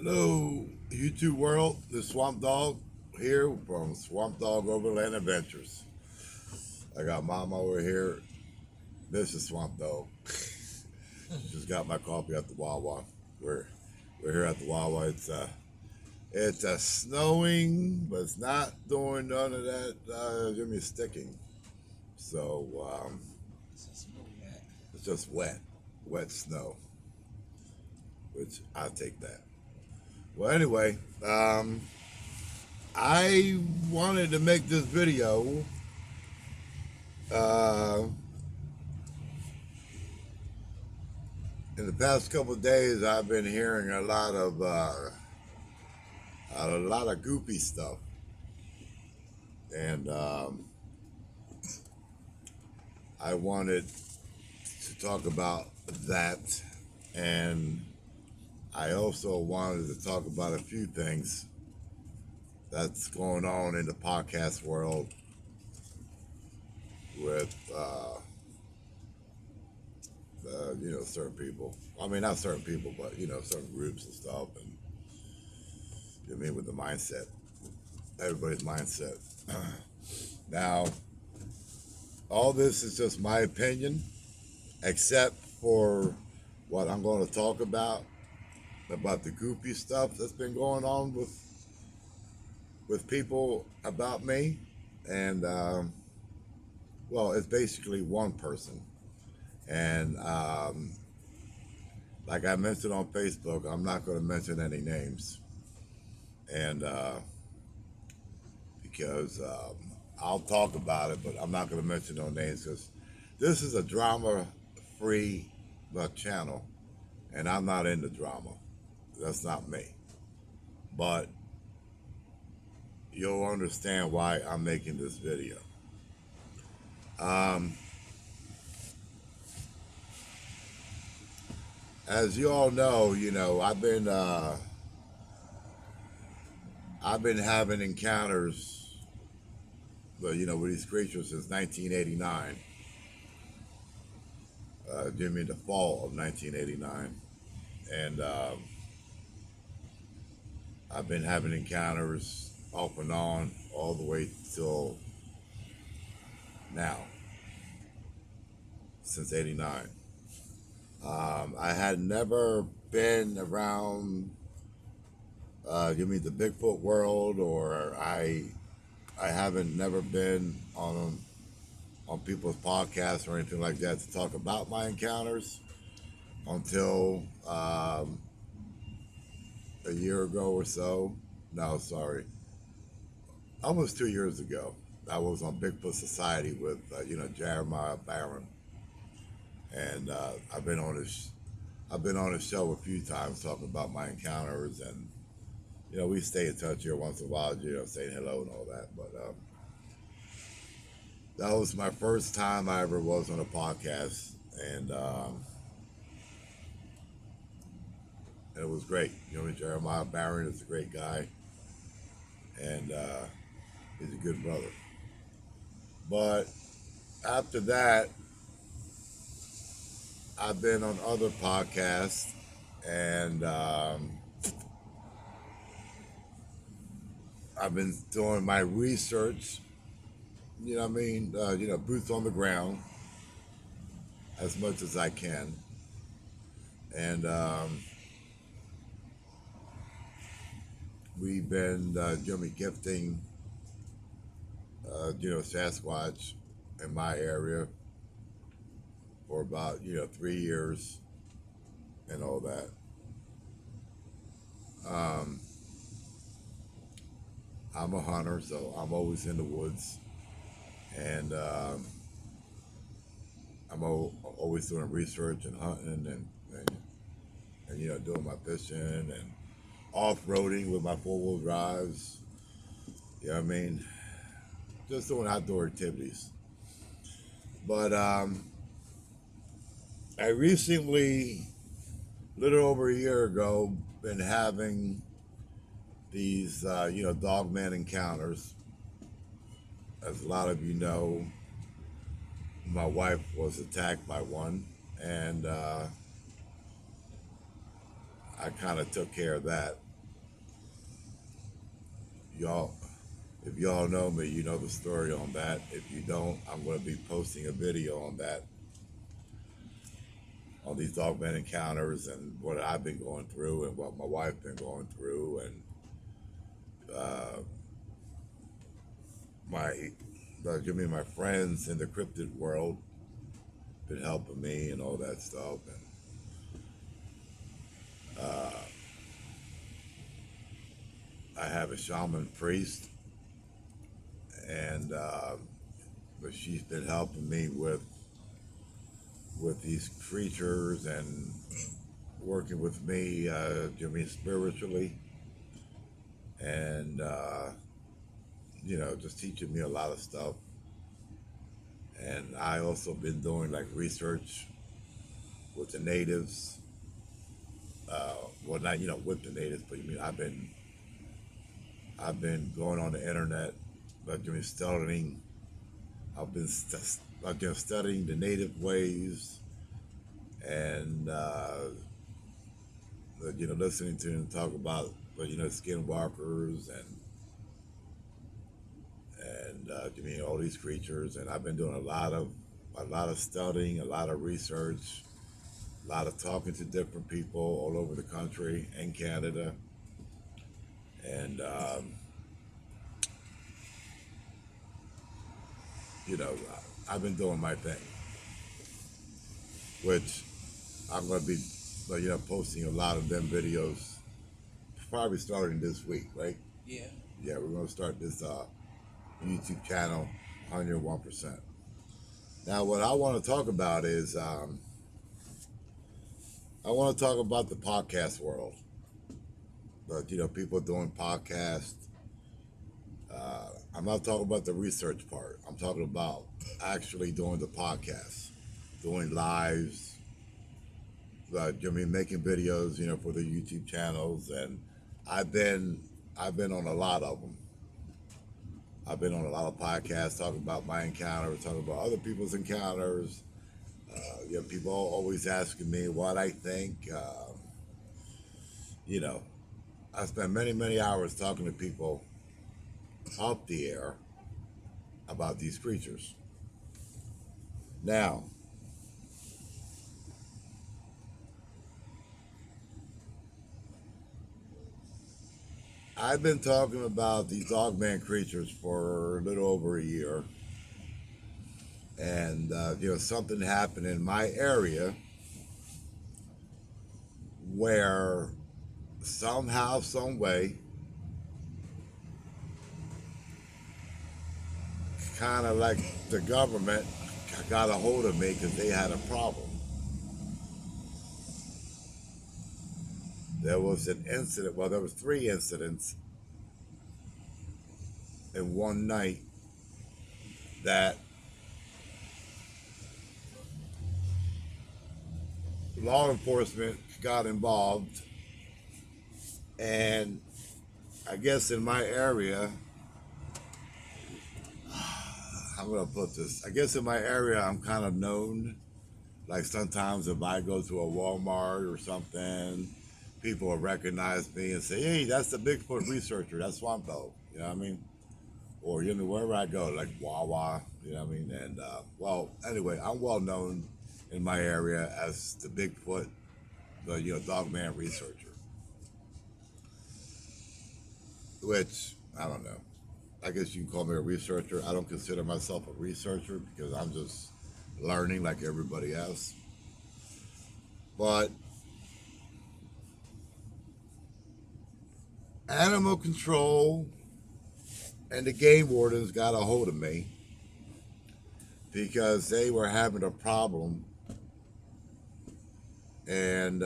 Hello, YouTube world. This Swamp Dog here from Swamp Dog Overland Adventures. I got Mom over here. This is Swamp Dog. Just got my coffee at the Wawa. We're we're here at the Wawa. It's snowing, but it's not doing none of that. Give me sticking. So it's just wet snow, which I'll take that. Well, anyway, I wanted to make this video. Uh, in the past couple of days, I've been hearing a lot of goofy stuff, and I wanted to talk about that, and I also wanted to talk about a few things that's going on in the podcast world with certain people. I mean, not certain people, but certain groups and stuff, and with the mindset, everybody's mindset. Now, all this is just my opinion, except for what I'm going to talk about the goofy stuff that's been going on with people about me, and well, it's basically one person, and like I mentioned on Facebook, I'm not going to mention any names, and because I'll talk about it, but I'm not going to mention no names because this is a drama-free channel, and I'm not into drama. That's not me. But you'll understand why I'm making this video. Um, as you all know, I've been having encounters, with these creatures since 1989. During the fall of 1989, and I've been having encounters off and on all the way till now, since '89. I had never been around, the Bigfoot world, or I haven't never been on people's podcasts or anything like that to talk about my encounters until a year ago or so. No, sorry, almost 2 years ago. I was on Bigfoot Society with Jeremiah Barron, and I've been on his show a few times talking about my encounters, and we stay in touch here once in a while, saying hello and all that. But that was my first time I ever was on a podcast, and it was great. Jeremiah Barron is a great guy, and he's a good brother. But after that, I've been on other podcasts, and I've been doing my research. Boots on the ground as much as I can, and we've been gifting, Sasquatch in my area for about 3 years and all that. Um, I'm a hunter, so I'm always in the woods, and always doing research and hunting, and doing my fishing and off-roading with my four-wheel drives. Just doing outdoor activities. But I recently, little over a year ago, been having these dogman encounters. As a lot of you know, my wife was attacked by one, and I kind of took care of that. Y'all, if y'all know me, you know the story on that. If you don't, I'm going to be posting a video on that, on these dogman encounters and what I've been going through and what my wife been going through, and uh, my, give me my friends in the cryptid world been helping me and all that stuff. And uh, I have a shaman priest, and but she's been helping me with these creatures and working with me, spiritually, and just teaching me a lot of stuff. And I also been doing like research with the natives. Well, not with the natives, but I've been going on the internet, like doing studying. I've been studying the native ways, and listening to them talk about skinwalkers and all these creatures. And I've been doing a lot of studying, a lot of research, a lot of talking to different people all over the country and Canada. And you know, I've been doing my thing, which I'm going to be, posting a lot of them videos, probably starting this week, right? Yeah. Yeah, we're going to start this YouTube channel, 101%. Now, what I want to talk about is I want to talk about the podcast world. But people doing podcasts. I'm not talking about the research part. I'm talking about actually doing the podcast, doing lives. Making videos, for the YouTube channels, and I've been I've been on a lot of them. I've been on a lot of podcasts talking about my encounters, talking about other people's encounters. People always asking me what I think. You know, I spend many, many hours talking to people off the air about these creatures. Now, I've been talking about these dogman creatures for a little over a year, and something happened in my area where somehow, some way, kind of like the government got a hold of me because they had a problem. There was an incident. Well, there was three incidents in one night that law enforcement got involved, and I guess in my area, I'm gonna put this. I guess in my area, I'm kind of known. Like sometimes if I go to a Walmart or something, people will recognize me and say, "Hey, that's the Bigfoot researcher. That's Swamp Dog." You know what I mean? Or wherever I go, like Wawa. You know what I mean? And well, anyway, I'm well known in my area as the Bigfoot, the Dogman researcher, which I don't know. I guess you can call me a researcher. I don't consider myself a researcher because I'm just learning like everybody else. But animal control and the game wardens got a hold of me because they were having a problem, and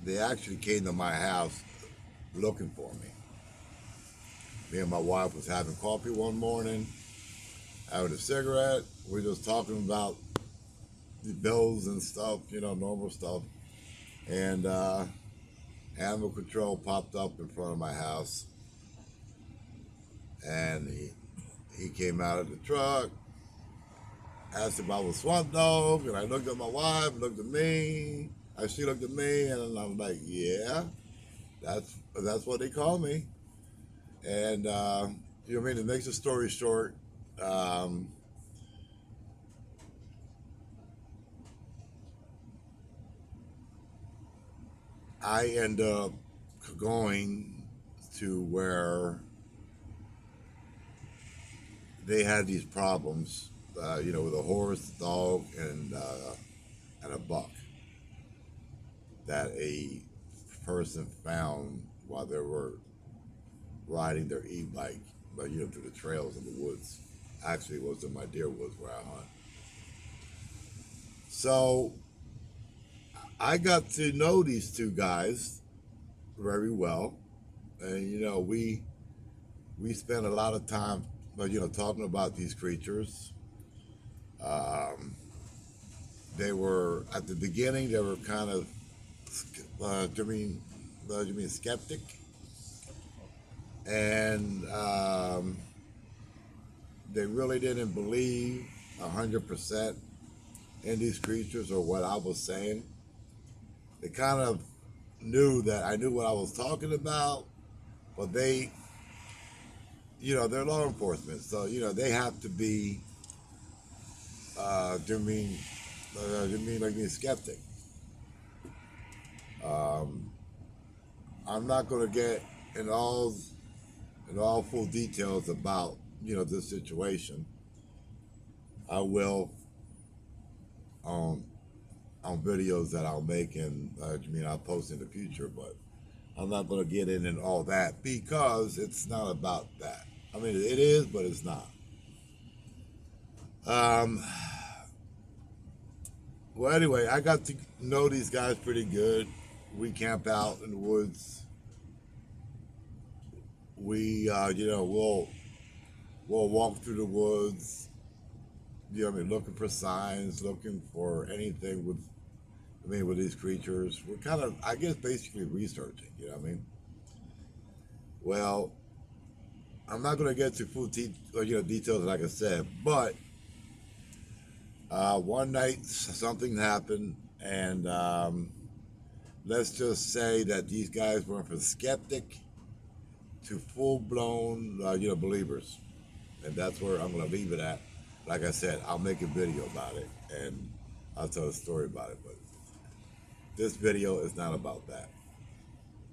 they actually came to my house looking for me. Me and my wife was having coffee one morning, having a cigarette. We were just talking about the bills and stuff, normal stuff. And animal control popped up in front of my house, and he came out of the truck, asked if I was Swamp Dog, and I looked at my wife, looked at me, And she looked at me, and I'm like, yeah, that's what they call me. And you know what I mean? It makes the story short. Um, I end up going to where they had these problems, with a horse, dog, and a buck that a person found while they were riding their e-bike, through the trails in the woods. Actually, it was in my deer woods where I hunt. So I got to know these two guys very well, and we spent a lot of time, talking about these creatures. Um, they were at the beginning. They were kind of, you mean skeptic, and they really didn't believe 100% in these creatures or what I was saying. They kind of knew that I knew what I was talking about, but they're law enforcement, so they have to be, do you mean like being skeptic? Um, I'm not going to get in all full details about this situation. I will on on videos that I'll make and I'll post in the future, but I'm not going to get in all that because it's not about that. I mean, it is, but it's not. Um, well, anyway, I got to know these guys pretty good. We camp out in the woods. We, we'll walk through the woods. Looking for signs, looking for anything with these creatures. We're kind of, I guess, basically researching. You know what I mean? Well, I'm not going to get to details, like I said, but one night something happened, and let's just say that these guys went from skeptic to full blown, believers, and that's where I'm going to leave it at. Like I said, I'll make a video about it, and I'll tell a story about it, but this video is not about that.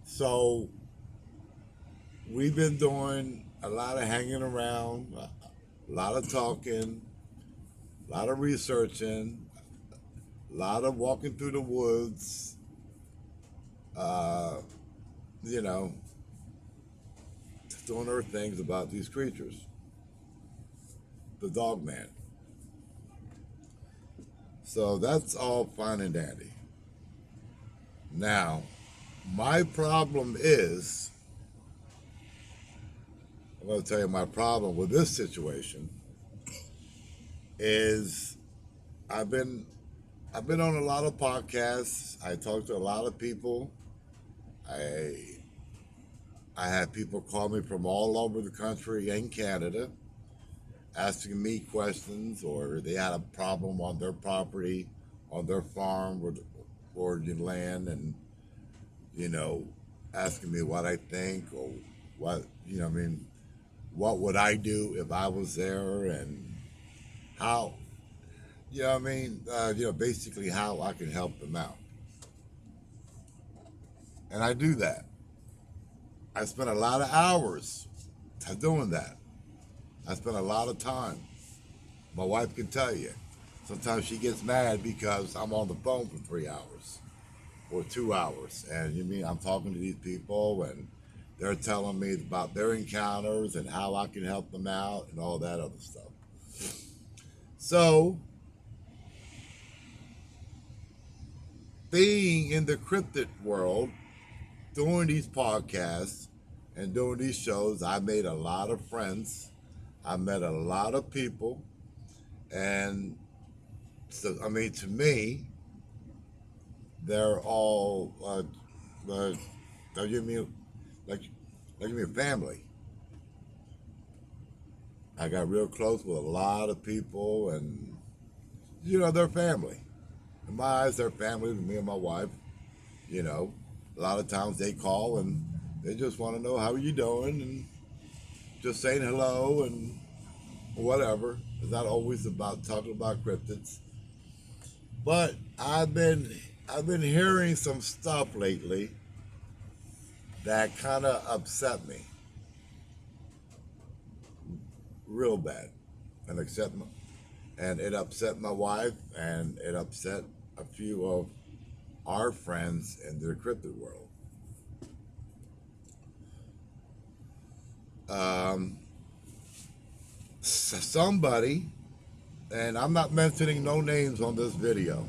So we've been doing a lot of hanging around, a lot of talking, a lot of researching, a lot of walking through the woods, uh, you know, doing our things about these creatures. The dog man. So that's all fine and dandy. Now, my problem is, I'm going to tell you my problem with this situation is I've been I've been on a lot of podcasts. I talk to a lot of people. I I have people call me from all over the country and Canada asking me questions, or they had a problem on their property, on their farm or the land, and you know, asking me what I think or what what would I do if I was there, and how basically how I can help them out, and I do that. I spend a lot of hours doing that. I spend a lot of time. My wife can tell you. Sometimes she gets mad because I'm on the phone for 3 hours or 2 hours, and I'm talking to these people, and they're telling me about their encounters and how I can help them out and all that other stuff. So, being in the cryptid world, doing these podcasts and doing these shows, I made a lot of friends. I met a lot of people, and so to me, they're all they give me like they give me a family. I got real close with a lot of people, and they're family. In my eyes, they're family to me and my wife. You know, a lot of times they call and they just want to know how you doing and just saying hello and whatever. It's not always about talking about cryptids. But I've been hearing some stuff lately that kind of upset me real bad, and it upset my wife, and it upset a few of our friends in the cryptid world. Um, Somebody, and I'm not mentioning no names on this video.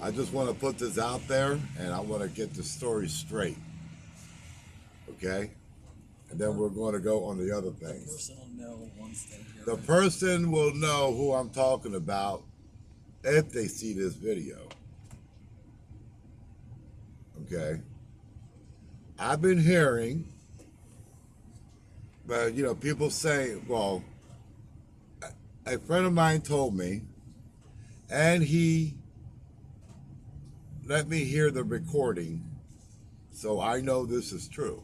I just want to put this out there, and I want to get the story straight. Okay? And then we're going to go on the other things. The person will know once they hear The it. person will know who I'm talking about if they see this video. Okay? I've been hearing, but people say, well, a friend of mine told me, and he let me hear the recording, so I know this is true.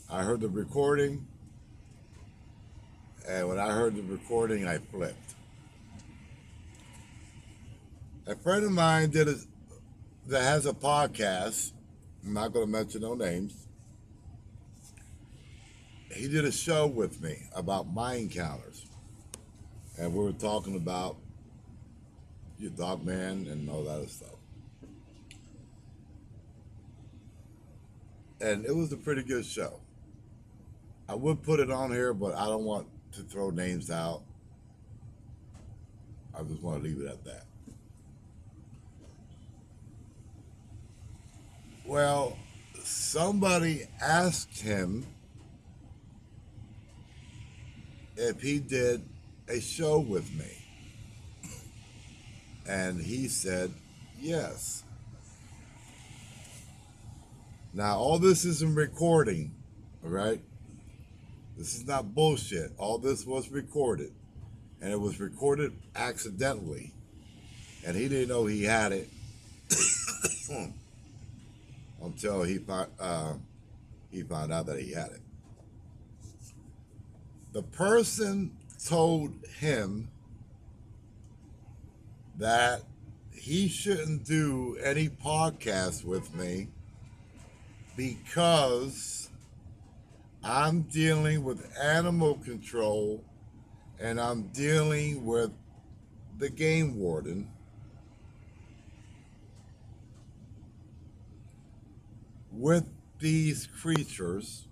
I heard the recording, and when I heard the recording, I flipped. A friend of mine that has a podcast. I'm not going to mention no names. He did a show with me about my encounters, and we were talking about your dog man and all that other stuff. And it was a pretty good show. I would put it on here, but I don't want to throw names out. I just want to leave it at that. Well, somebody asked him if he did a show with me. And he said yes. Now, all this is in recording, all right? This is not bullshit. All this was recorded. And it was recorded accidentally. And he didn't know he had it until he found out that he had it. The person told him that he shouldn't do any podcasts with me because I'm dealing with animal control and I'm dealing with the game warden. With these creatures,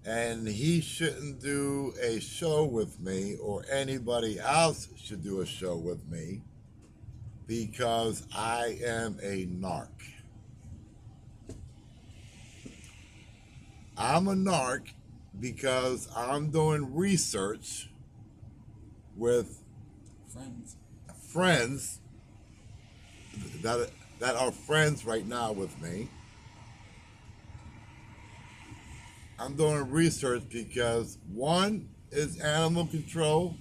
and he shouldn't do a show with me, or anybody else should do a show with me, because I am a narc. I'm a narc because I'm doing research with friends that are friends right now with me. I'm doing research because one is animal control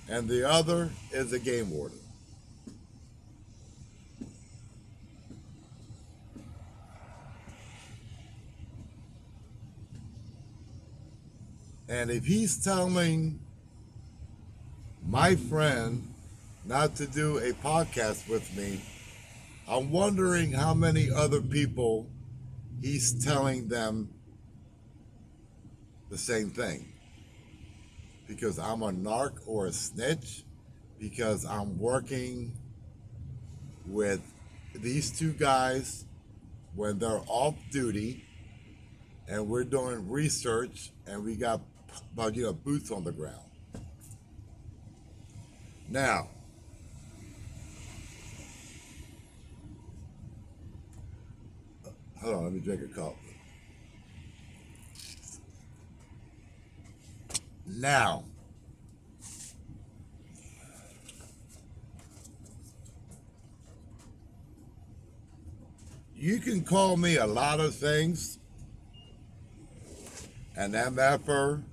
and the other is a game warden. And if he's telling my friend not to do a podcast with me, I'm wondering how many other people he's telling them the same thing. Because I'm a narc or a snitch, because I'm working with these two guys when they're off duty, and we're doing research, and we got boots on the ground. Now, hold on, let me drink a coffee. Now, you can call me a lot of things, an MFer,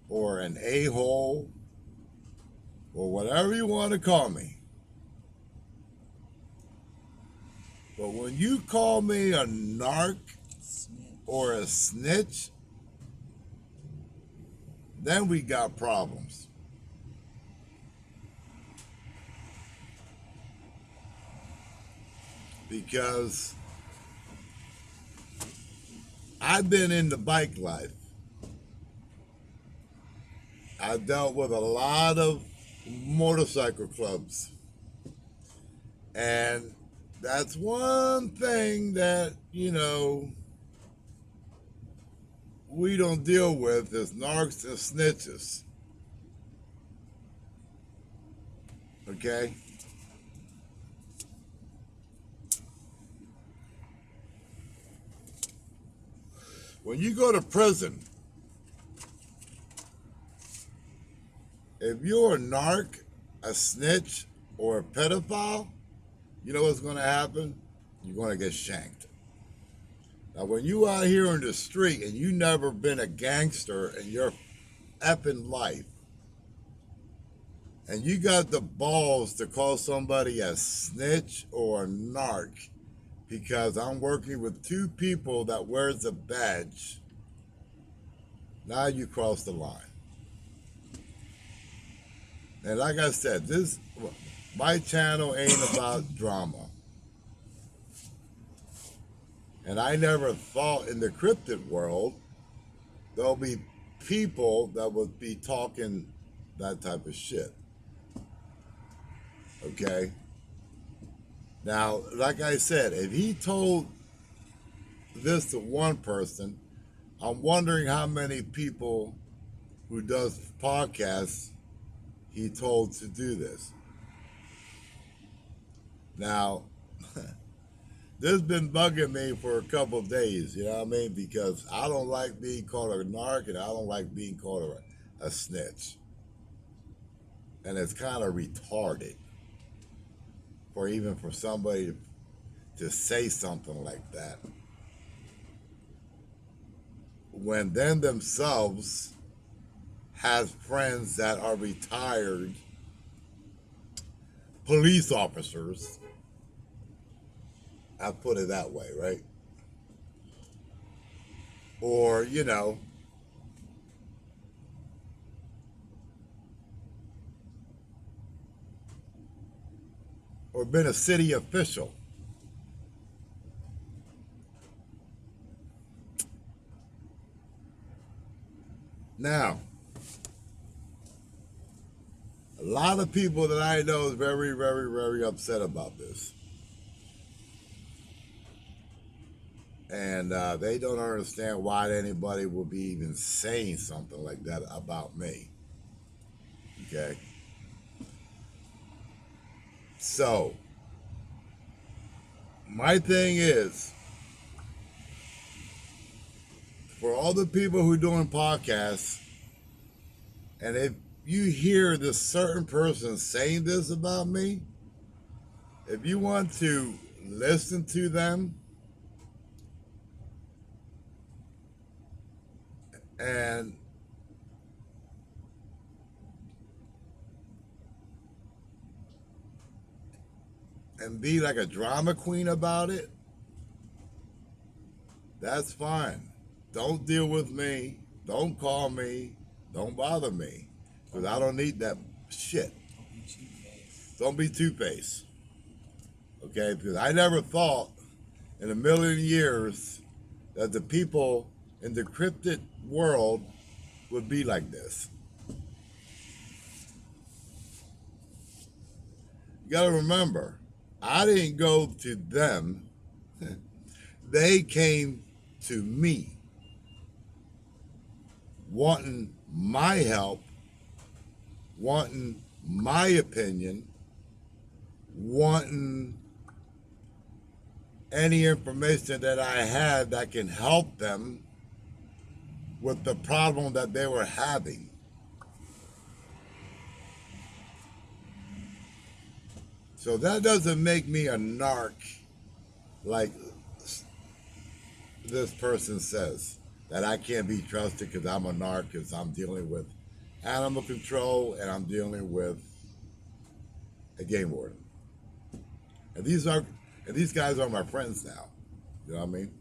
or an a-hole, or whatever you want to call me. But when you call me a narc Snitch. or a snitch, then we got problems. Because I've been in the bike life. I've dealt with a lot of motorcycle clubs. And that's one thing that, we don't deal with is narcs and snitches. Okay? When you go to prison, if you're a narc, a snitch, or a pedophile, you know what's going to happen? You're going to get shanked. Now, when you out here in the street and you never been a gangster in your effing life, and you got the balls to call somebody a snitch or a narc because I'm working with two people that wears a badge, now you cross the line. And like I said, my channel ain't about drama. And I never thought in the cryptid world there'll be people that would be talking that type of shit. Okay? Now, like I said, if he told this to one person, I'm wondering how many people who does podcasts he told to do this. Now, this has been bugging me for a couple of days, you know what I mean? Because I don't like being called a narc and I don't like being called a snitch. And it's kind of retarded for somebody to say something like that when them themselves has friends that are retired police officers. I put it that way, right? Or, or been a city official. Now, a lot of people that I know is very, very, very upset about this. And they don't understand why anybody would be even saying something like that about me. Okay? So, my thing is, for all the people who are doing podcasts, and if you hear this certain person saying this about me, if you want to listen to them and be like a drama queen about it, that's fine. Don't deal with me. Don't call me. Don't bother me. Because I don't need that shit. Don't be two-faced. Okay? Because I never thought in a million years that the people in the cryptid world would be like this. You got to remember, I didn't go to them. They came to me wanting my help, wanting my opinion, wanting any information that I had that can help them with the problem that they were having. So that doesn't make me a narc like this person says, that I can't be trusted because I'm a narc, because I'm dealing with animal control and I'm dealing with a game warden. And these guys are my friends now. You know what I mean?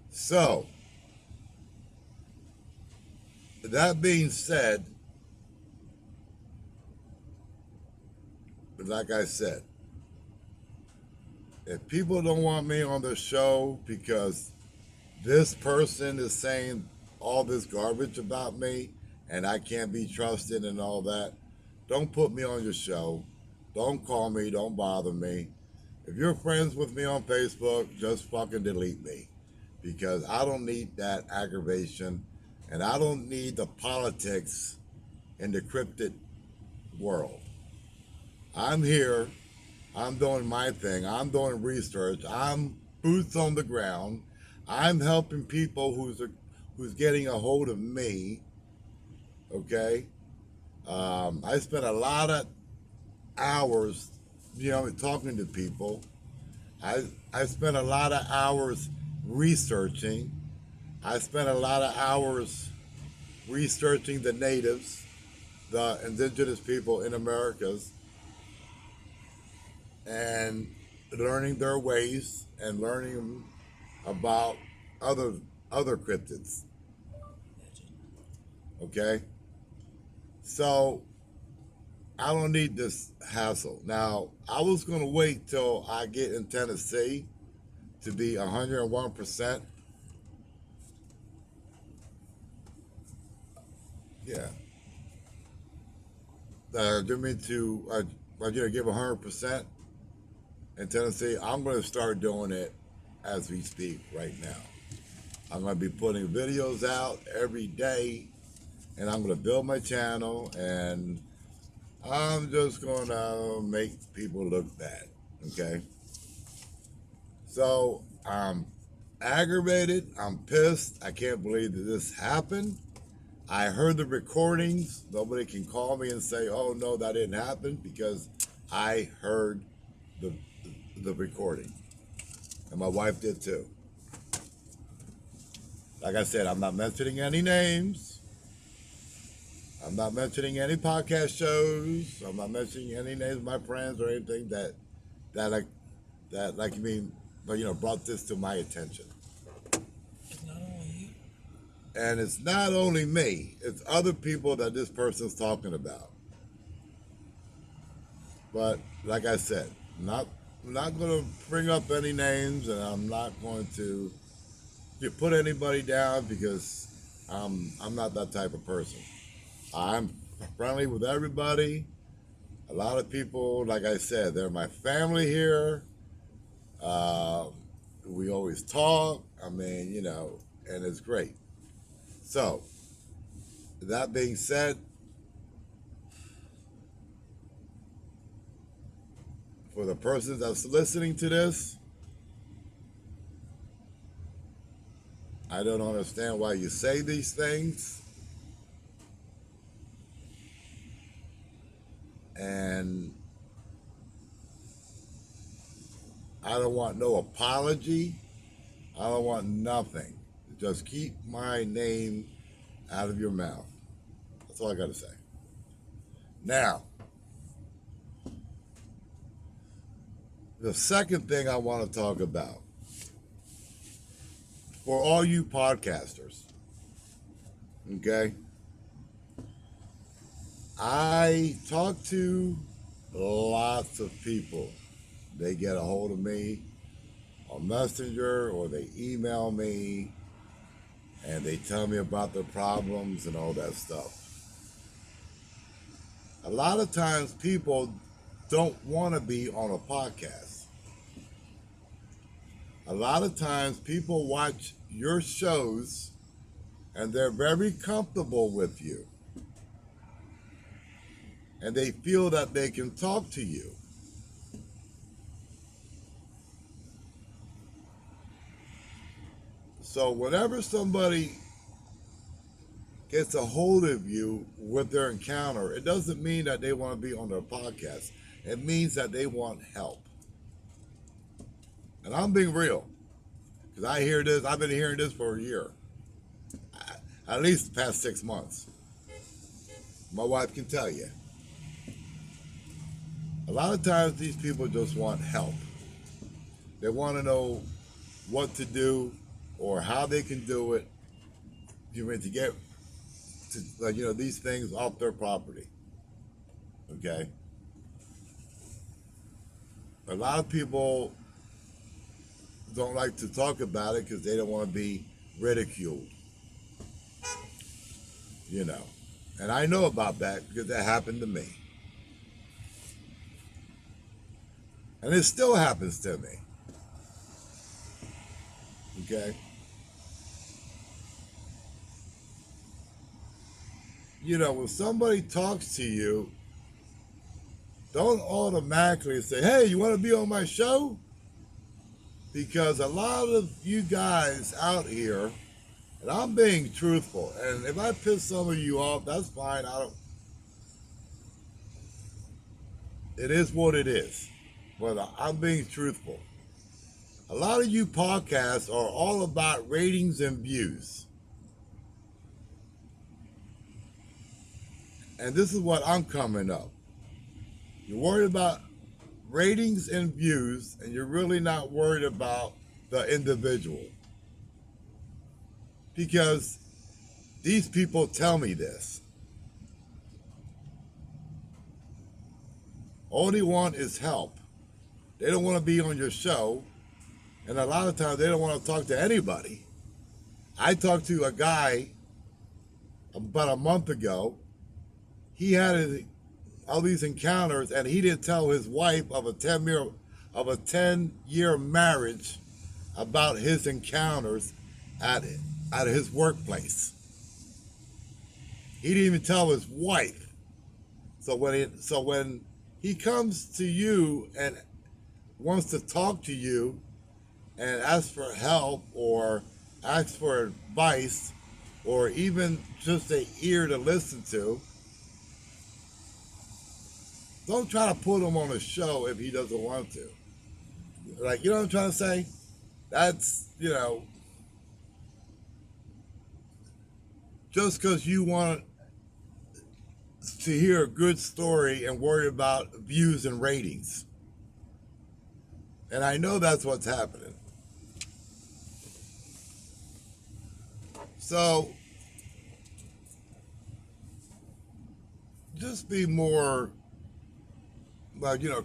So, that being said, like I said, if people don't want me on the show because this person is saying all this garbage about me and I can't be trusted and all that, don't put me on your show. Don't call me. Don't bother me. If you're friends with me on Facebook, just fucking delete me because I don't need that aggravation and I don't need the politics in the cryptid world. I'm here. I'm doing my thing. I'm doing research. I'm boots on the ground. I'm helping people who's getting a hold of me. Okay. I spent a lot of hours, talking to people. I spent a lot of hours researching. I spent a lot of hours researching the natives, the indigenous people in Americas, and learning their ways and learning about other cryptids. Okay? So I don't need this hassle. Now, I was going to wait till I get in Tennessee to be 101%. Yeah. Do me to give 100% in Tennessee. I'm going to start doing it as we speak right now. I'm going to be putting videos out every day, and I'm going to build my channel, and I'm just going to make people look bad, okay? So I'm aggravated. I'm pissed. I can't believe that this happened. I heard the recordings. Nobody can call me and say, oh, no, that didn't happen because I heard the recording. And my wife did too. Like I said, I'm not mentioning any names. I'm not mentioning any podcast shows. I'm not mentioning any names of my friends or anything that brought this to my attention. It's not only you. And it's not only me, it's other people that this person's talking about. But like I said, I'm not going to bring up any names, and I'm not going to put anybody down because I'm not that type of person. I'm friendly with everybody. A lot of people, like I said, they're my family here. We always talk. I mean, and it's great. So, that being said, for the person that's listening to this, I don't understand why you say these things. And I don't want no apology. I don't want nothing. Just keep my name out of your mouth. That's all I got to say. Now, the second thing I want to talk about, for all you podcasters, okay? I talk to lots of people. They get a hold of me on Messenger or they email me and they tell me about their problems and all that stuff. A lot of times people don't want to be on a podcast. A lot of times people watch your shows and they're very comfortable with you. And they feel that they can talk to you. So whenever somebody gets a hold of you with their encounter, it doesn't mean that they want to be on their podcast. It means that they want help. And I'm being real. Because I hear this, I've been hearing this for a year. At least the past 6 months. My wife can tell you. A lot of times these people just want help. They want to know what to do or how they can do it. You mean to get to these things off their property. Okay. A lot of people don't like to talk about it because they don't want to be ridiculed. You know, and I know about that because that happened to me, and it still happens to me. Okay. You know, when somebody talks to you, don't automatically say, hey, you want to be on my show? Because a lot of you guys out here, and I'm being truthful, and if I piss some of you off, that's fine. It is what it is. But I'm being truthful. A lot of you podcasts are all about ratings and views. And this is what I'm coming up. You're worried about ratings and views, and you're really not worried about the individual. Because these people tell me this. All they want is help. They don't want to be on your show, and a lot of times they don't want to talk to anybody. I talked to a guy about a month ago. He had all these encounters, and he didn't tell his wife of a 10-year marriage about his encounters at his workplace. He didn't even tell his wife. So when he comes to you and wants to talk to you and ask for help or ask for advice or even just an ear to listen to, don't try to put him on a show if he doesn't want to. Like, you know what I'm trying to say? That's, just because you want to hear a good story and worry about views and ratings. And I know that's what's happening. So, just be more,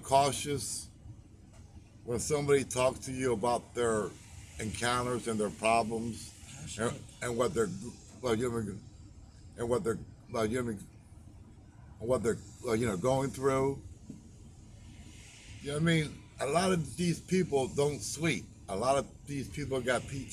cautious when somebody talks to you about their encounters and their problems and what they're, and what they're, going through. You know what I mean? A lot of these people don't sleep. A lot of these people got PTSD.